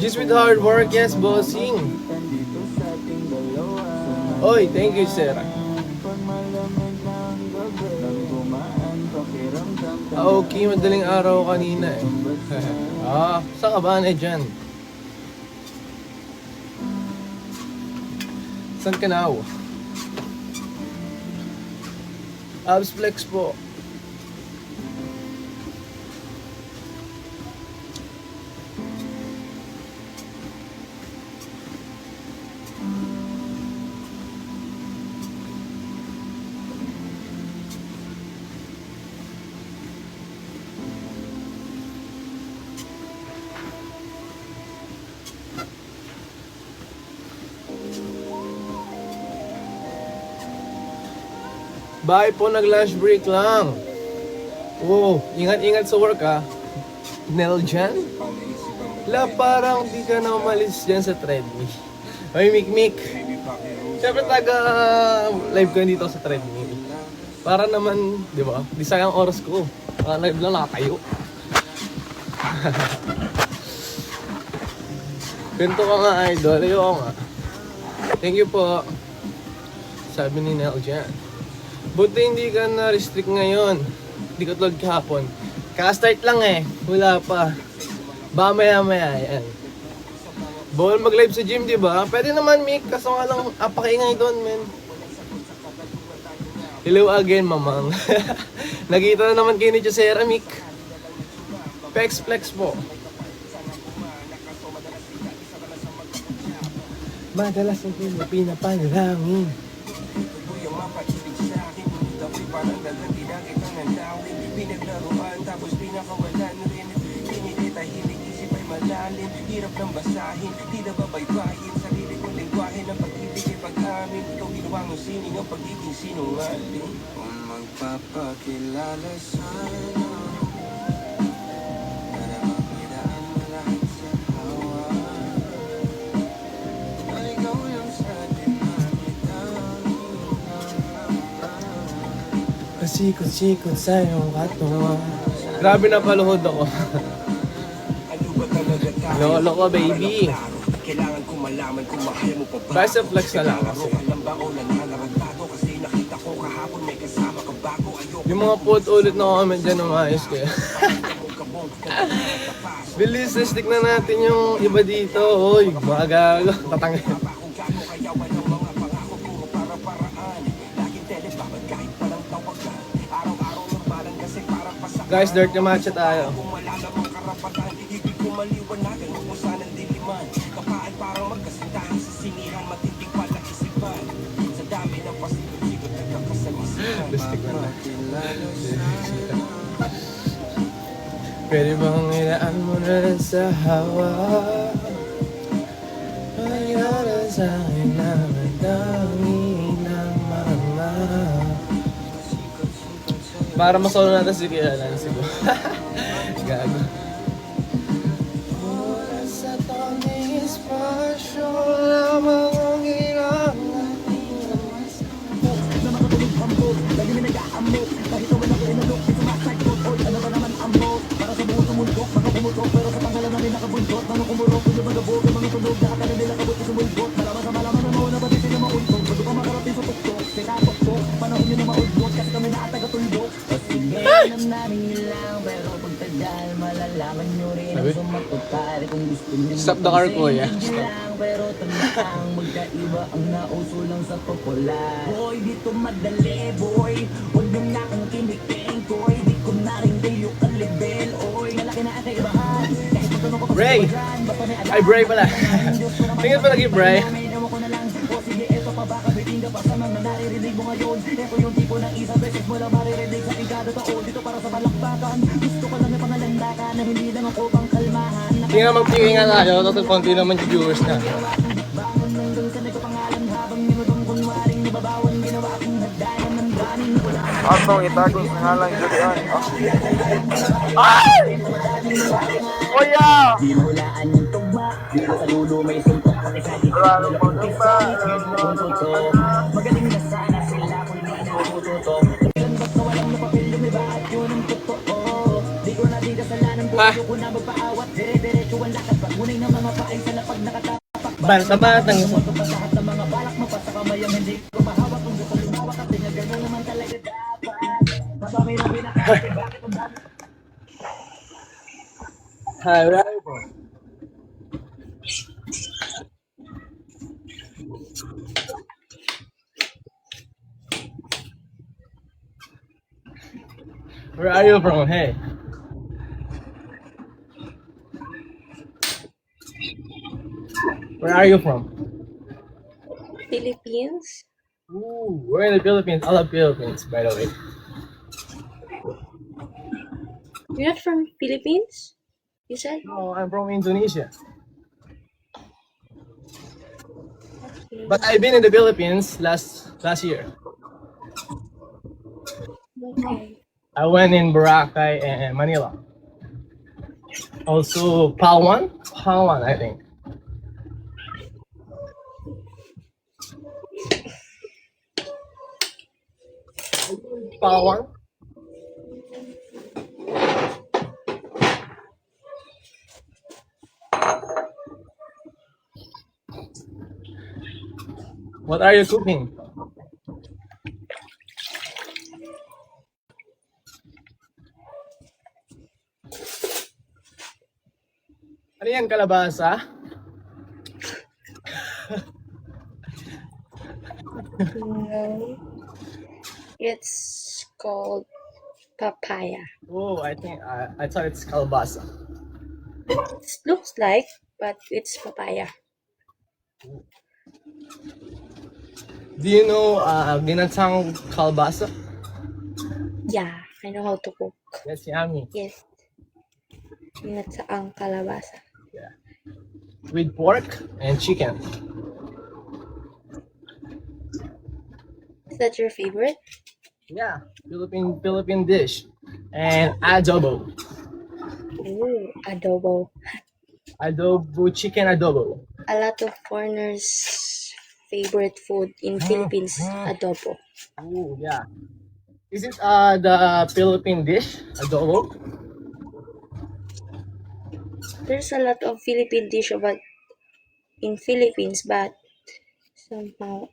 Just with hard work, yes, bossing. Oy, thank you, sir. Okay, madaling araw kanina eh. Saan ka ba na dyan? Saan ka na? Abs flex po. Bye po, nag-lunch break lang. Oh, ingat-ingat sa work Nel dyan? Parang di ka na umalis dyan sa treadmill. Ay, Mikmik. Siyempre live ko dito sa treadmill. Para naman, di ba? Di sayang oras ko. Live lang nakatayo. Pinto ka nga, idol. Ayoko nga. Thank you po. Sabi ni Nel dyan. Buti hindi ka na-restrict ngayon. Hindi ka tulad kahapon. Ka-start lang eh. Wala pa. Ba maya-maya. Yan. Bawal mag-live sa gym, di ba? Pwede naman, Mick. Kaso nga lang, apakaingay doon, men. Hello again, mamang. Nakita na naman kayo ni Josera, Mick. Flex po. Madalas ang pinapanalangin. Parang nagagina kitang nandawin. Pinaglaruan tapos pinakawalan rin. Pinitahimik isip ay malalim. Hirap ng basahin, di na babaybayin. Sarili kong lingwahe ng pag-ibig ay pag-amin. Ikaw ginawa mong sining ang pagiging sinungaling. Kung magpapakilala sana para makiraan mo lahat sa hawa. Ay ikaw lang sa atin pasikot-sikot sa iyong katawan. Grabe na paluhod ako. Loko, baby. Kailangan ko malaman kung mahal mo pa ba. Basta flex na lang kasi. Yung mga pod ulit na comment dyan ng ayos kaya. Bilis, stick na natin yung iba dito. Hoy, magago. Tatangin. Guys, dirt na matcha tayo. Pwede bang ilaan mo na sa hawa? Mayroon sa akin na madami ng mga. Para masolo natin si Kialan siguro. Gago. Oras sa tawing espasyo lamang ang hirang natin na mas na makatulog pambog, lagi na nag-aamok. Kahit na wala ko inalok, di sumasagkot. Oy, ano ba naman ambog? Para sa buong tumulgok, mga pumutok. Pero sa tanggalan namin nakabuntot. Mga kumurok, kung yung magabog, yung mga tunog. Lahat na nila kabot sa sumulgot. Malaman sa malaman na mauna, pati sila mauntok. Bago ka makarating sa tuktok, sinapoktok. Panahon nyo na maudlot, kasi kami na taga-tuldok. Alam namin lang, pero pagtagal malalaman nyo rin ang sumatutari kung gusto nyo. Stop the car ko, yeah. Stop. Pero tandaan, magkaiba ang nauso lang sa popular. Boy, dito madali, boy. Huwag nyo nga kang kiniking, boy. Di ko na rin kayo kalibel, oy. Malaki na ang kaibahan. Kahit magtanong ko pa sa dyan, basta may alam. Ay, Bray pala. Tingin pa lagi, Bray. Sige, eto pa baka biting ka pa sa mga naririnig mo ngayon. Eko yung tipo ng isa beses mo lang maririnig sa tingkado taon. Dito para sa balakbakan. Gusto ko lang yung pangalandakan na hindi lang ako pang kalmahan. Hindi nga mag-pingin nga tayo, tapos konti naman yung viewers na. Bangon nandun ka nagpapangalan habang minutong kunwaring nababawan ginawa akong hagdanan ng daning. Atong itagong pangalan Julian. Ay! Kuya! Di mo hulaan yung tugma. Di mo sa lulo may suntok. Pati sa dito nila pagpisa. Magaling na sana sila kung di na natututo. Ilan ba't na walang napapil yung iba at yun ang totoo. Di ko na di kasalanan po. Ayoko na magpaawat, dire-diretso ang lakad. Pagunay ng mga pain sa lapag nakatapak. Banta-banta. Ito pa sa lahat ng mga balak mo pa sa kamay ang hindi ko mahawak. Kung gusto lumawak at tingnan gano'n naman talaga dapat. Madami na pinakakati, bakit ang dami? Hi, where are you from? Where are you from? Hey. Where are you from? Philippines? Ooh, we're in the Philippines. I love Philippines, by the way. You're not from Philippines? You said? No, I'm from Indonesia. Okay. But I've been in the Philippines last year. Okay. I went in Boracay and Manila. Also Palawan, I think. Palawan. What are you cooking? Ano yan, kalabasa? No. It's called papaya. Oh, I think I thought it's kalabasa. It looks like, but it's papaya. Do you know ginatang kalabasa? Yeah, I know how to cook. That's yummy. Yes. Ginataang kalabasa. Yeah. With pork and chicken. Is that your favorite? Yeah, Philippine dish. And adobo. Ooh, adobo. Adobo, chicken adobo. A lot of foreigners' favorite food in Philippines, adobo. Oh, yeah. Is it the Philippine dish, adobo? There's a lot of Philippine dish about in Philippines, but somehow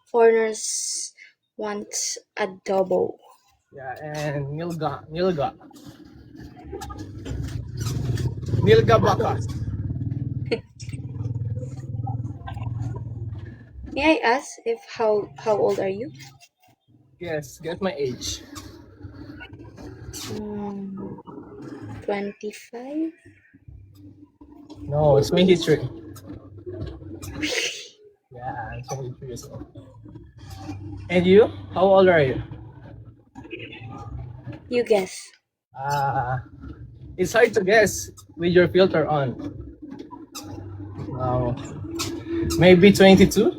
foreigners want adobo. Yeah, and nilga baka. May I ask if how old are you? Yes, get my age. 25? No, it's 23. Yeah, I'm 23 years old. And you? How old are you? You guess. It's hard to guess with your filter on. Maybe 22?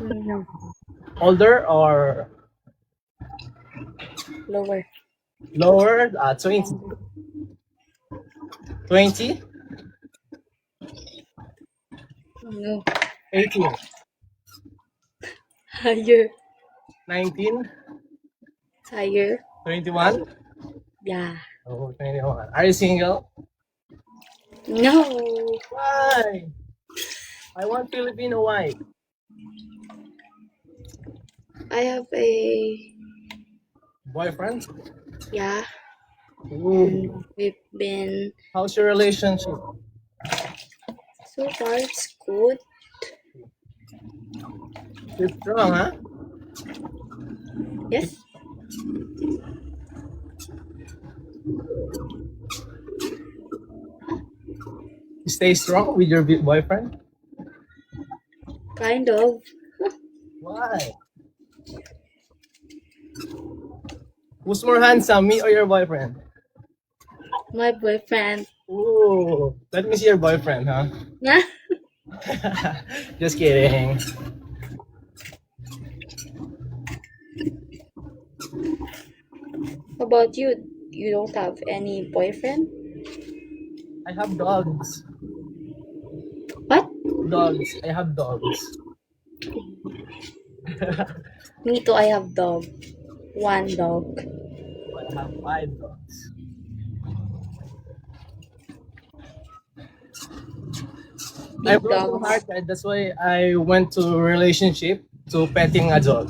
No. Older or Lower. lower? 20. 20? No. 18? Higher. 19? Higher. 21? Yeah. Oh, 21. Are you single? No. Why? I want Filipino wife. I have a Boyfriend? yeah. Ooh. We've been How's your relationship? so far it's good. It's strong, huh? Yes. You stay strong with your boyfriend? Kind of. Why? Who's more handsome, me or your boyfriend? My boyfriend. Ooh, let me see your boyfriend, huh? Nah. Just kidding. How about you? You don't have any boyfriend? I have dogs. What? Dogs. I have dogs. Me too, I have dog. One dog. I have 5 dogs. I'm Big dogs. broken-hearted. That's why I went to relationship to petting a dog.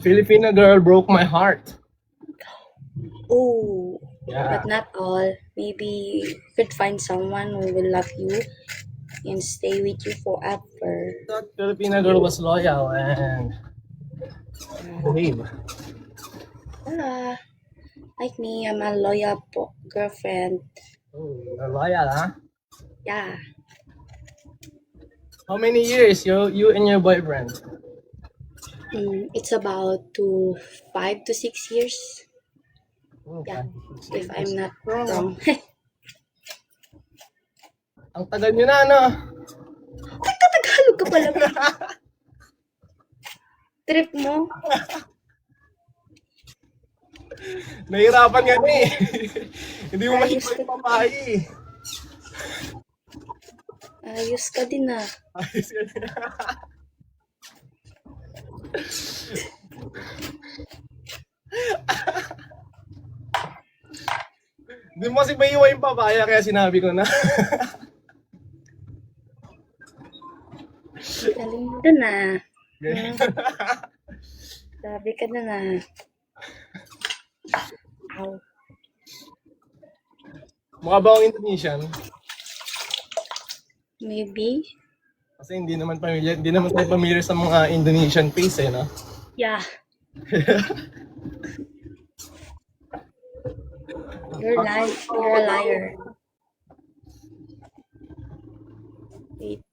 Filipino girl broke my heart. Oh, Yeah. but not all. Maybe you could find someone who will love you and stay with you forever. That Filipino girl was loyal and behave. Like me, I'm a loyal girlfriend. Oh, you're loyal, huh? Yeah, How many years you and your boyfriend? it's about 5 to 6 years. Oh, Yeah, 5 if I'm years. not wrong. Ang tagal nyo na, no? Tagalog ka pala. Trip mo? Nahirapan nga na eh. Hindi mo Ayos makikita ka. yung papahi. Ayos ka din ah. Ayos ka na. Hindi mo kasi maiiwa yung papaya kaya sinabi ko na. Galing mo dun ah. Sabi ka na na. Ow. Mukha ba akong Indonesian? Maybe? Kasi hindi naman tayo familiar sa mga Indonesian face eh, no? Yeah. You're a liar. Wait.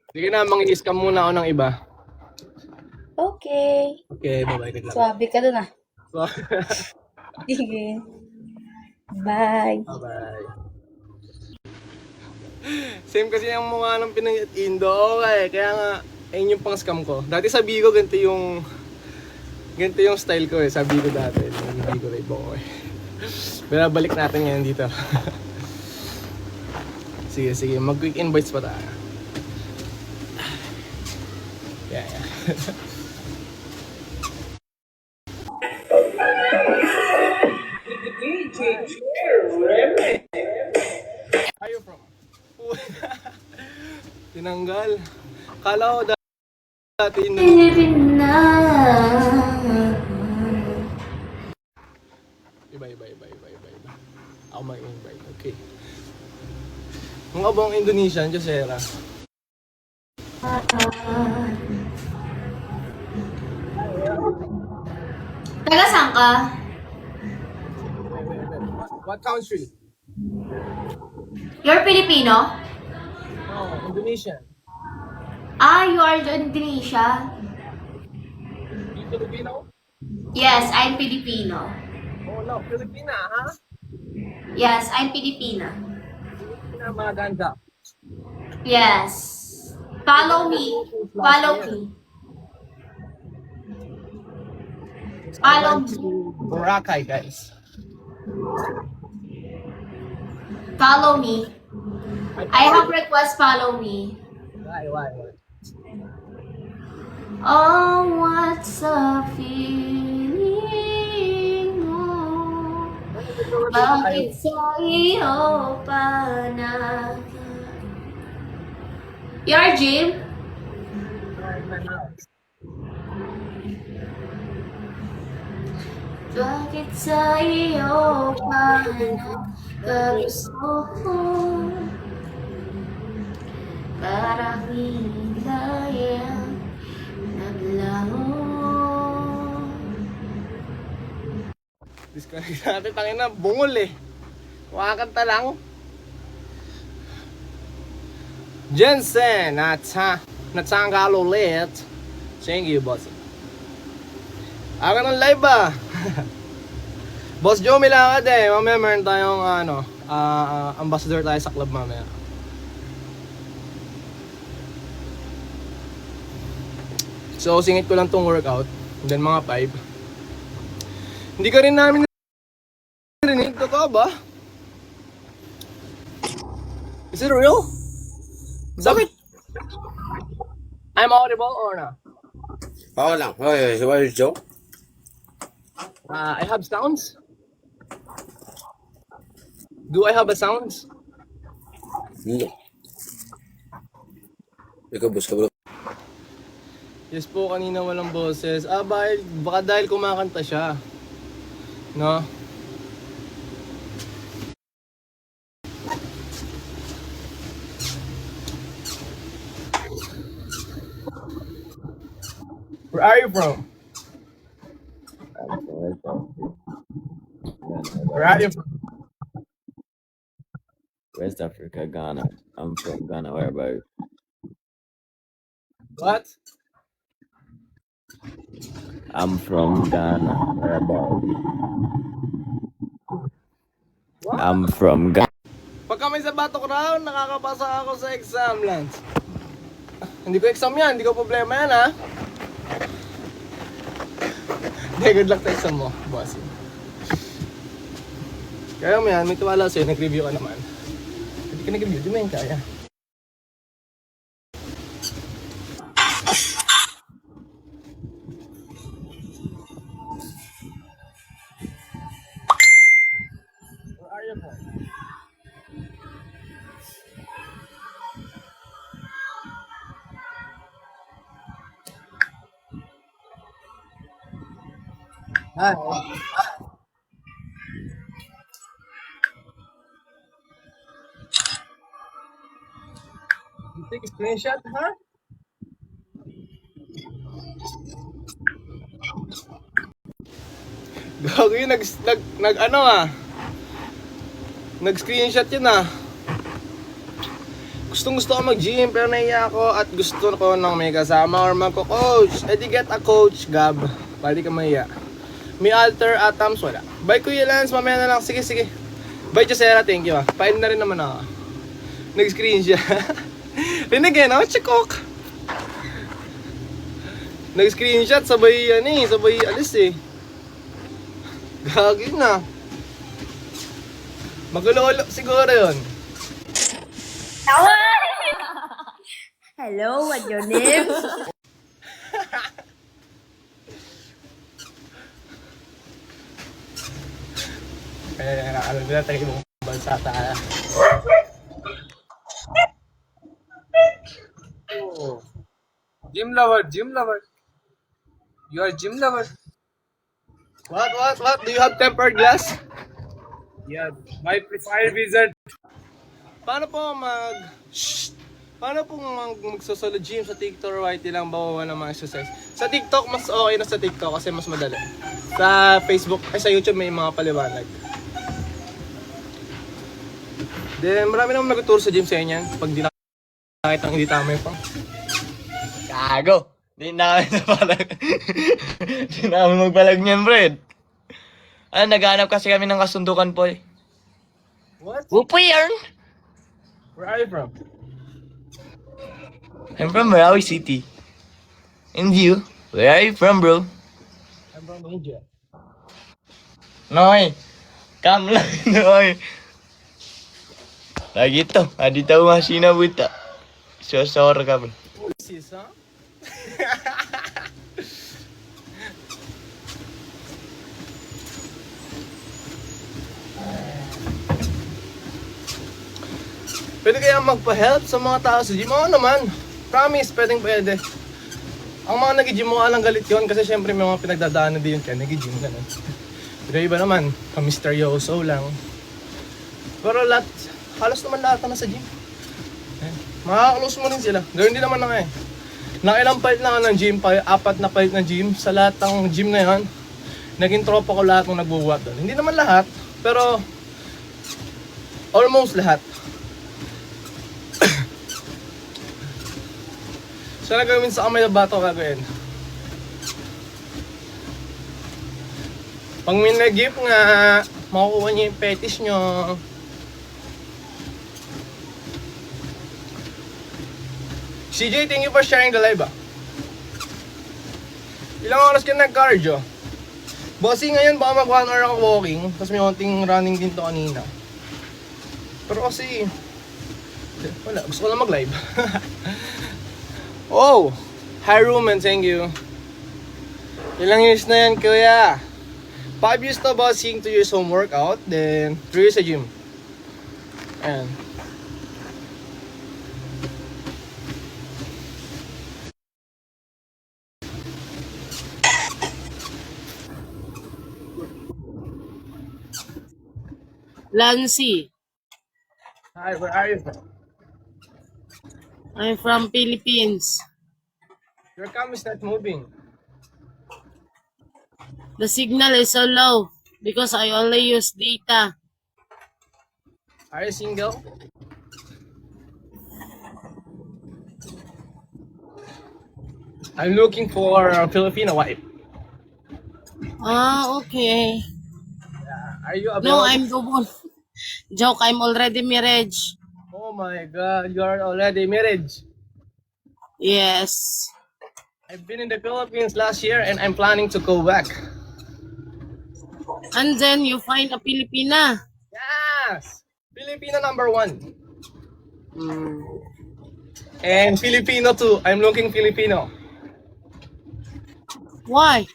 Sige na, mangi-scam muna ako ng iba. Okay. Okay, bye-bye. Good luck. Swabe ka dun ah. So, Sige. Bye. bye-bye. Same kasi yung mukha ng Pinoy at Indo, okay. Kaya nga, ayun yung pang scam ko. Dati sa Bigo, ganito yung style ko eh. Sa Bigo dati. Yung Bigo Live ako eh. Pero balik natin ngayon dito. Sige. Mag-quick invites pa tayo. Yeah. Where are you from? Tinanggal. Kala ko dati Iba. Ako mag-invite. Okay. Ang abang Indonesian, Josera. Taga saan ka? What country? You're Filipino? Oh, Indonesian. You are Indonesia? You Filipino? Yes, I'm Filipino. Oh no, Filipina, ha? Yes, I'm Filipina. Filipina, maganda. Yes. Follow me. Follow me. Follow me. Boracay, guys. Follow me. I have request, follow me. Why? Oh, what's a feeling mo? Bakit sa iyo pa na? You're Jim? Bakit sa iyo pa nagkagusto ko? Parang hilayang naglaho. Disconnect natin, tangin na, bungol eh. Wakakanta lang. Jensen, natanggal ulit. Thank you, boss. Aga ng live ba? Boss Joe, milakad eh. Mamaya meron tayong ambassador tayo sa club mamaya. So, singit ko lang tong workout. And then mga 5. Hindi ka rin namin narinig. Totoo ba? Is it real? Bakit? I'm audible or not? Oo lang. Hoy, Joe. I have sounds? Do I have a sounds? Hindi. Ikaw, boss ka bro. Yes po, kanina walang boses. Baka dahil kumakanta siya. No? Where are you from? Where are you from? West Africa, Ghana. I'm from Ghana. Where about you? What? I'm from Ghana. Where about you? I'm from Ghana. Pag kami sa Batok Round, nakakapasa ako sa exam, Lance. Hindi ko exam yan, hindi ko problema yan, ha? Hindi, good luck sa exam mo, boss. Kaya mo yan, may tiwala sa'yo, nag-review ka naman. Hindi ka nag-review, di mo yan kaya. Where are you from? Hi. You take a screenshot, huh? Gago yun, nag-screenshot yun ah. Gustong gusto ko mag-gym pero naiya ako at gusto ko nang may kasama or magko-coach. Eh di get a coach, Gab. Pwede ka maiya. May alter atoms, wala. Bye Kuya Lance, mamaya na lang. Sige, sige. Bye Josera, thank you ah. Pain na rin naman ako. Nag-screenshot. Rinig eh, no? Chikok. Nag-screenshot, sabay alis eh. Gagi na. Magulo-ulo siguro yun. Hello, what's your name? Alam nila tayo mong bansa tayo. Oh. Gym lover, gym lover. You are gym lover. What? Do you have tempered glass? Yeah, my fire wizard. Paano po Paano po magsosolo gym sa TikTok or YT lang bawawa ng mga exercise? Sa TikTok, mas okay na sa TikTok kasi mas madali. Sa Facebook, sa YouTube may mga paliwanag. Then, marami naman nagtuturo sa gym sa inyo yan. Pag di nakita hindi tama yung pang. Gago. Di na kami napalag. Di na kami magpalag niyan, Fred. Naghanap kasi kami ng kasundukan, Paul. What? Upo yarn. Where are you from? I'm from Marawi City. And you? Where are you from, bro? I'm from India. Noy. Come lang, Noy. Lagi to. Adi tahu masih na buta. Sosor ka, bro. Sis, ha? Pwede kaya magpa-help sa mga tao sa gym? Oo naman. Promise, pwede. Ang mga nag-gym mo alang galit yun kasi syempre may mga pinagdadaanan din yun kaya nag-gym ka na. Pero iba naman, ka-misteryoso lang. Pero halos naman lahat na sa gym. Makaka-close mo rin sila. Gawin din naman na nga eh. Nakilang palit lang ng gym, 4 na palit ng gym. Sa lahat ng gym na yun, naging tropa ko lahat ng nagbubuhat doon. Hindi naman lahat, pero almost lahat. So nagawin sa kamay na bato gagawin. Pag may nag-gift nga, makukuha niyo yung fetish nyo. CJ, thank you for sharing the live ah. Ilang oras ka nag-cardio? Bossy ngayon baka mag 1 hour ako walking, tapos may konting running din to kanina. Pero kasi, wala, gusto ko lang mag-live. Oh! Hi Rumen, thank you. Ilang years na yan, kuya? 5 years to bossing, 2 years home workout, then 3 years sa gym. Ayan. Lancy, Hi, where are you? I'm from Philippines. Your cam is not moving. The signal is so low because I only use data. Are you single? I'm looking for a Filipino wife. Ah, okay. Are you No, available? I'm double. Joke, I'm already married. Oh my god, you are already married. Yes. I've been in the Philippines last year and I'm planning to go back. And then you find a Filipina. Yes! Filipino number 1. Hmm. And Filipino too. I'm looking Filipino. Why?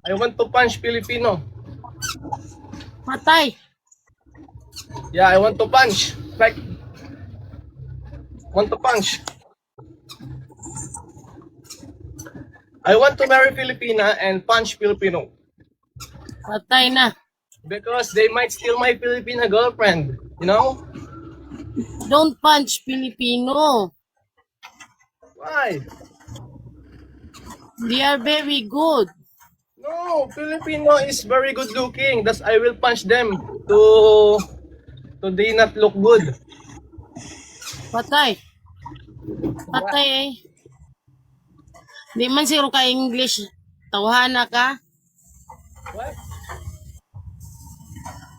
I want to punch Filipino. Patay. Yeah, I want to punch. Like, want to punch. I want to marry Filipina and punch Filipino. Patay na. Because they might steal my Filipina girlfriend. You know? Don't punch Filipino. Why? They are very good. No, Filipino is very good looking. Thus, I will punch them to they not look good. Patay. Patay eh. Di man siguro ka English. Tawhana ka. What?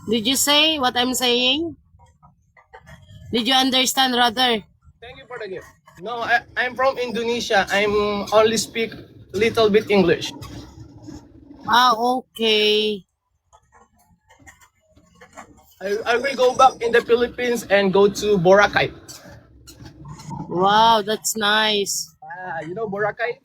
Did you say what I'm saying? Did you understand rather? Thank you for the gift. No, I'm from Indonesia. I'm only speak little bit English. Ah, okay. I will go back in the Philippines and go to Boracay. Wow, that's nice. You know Boracay?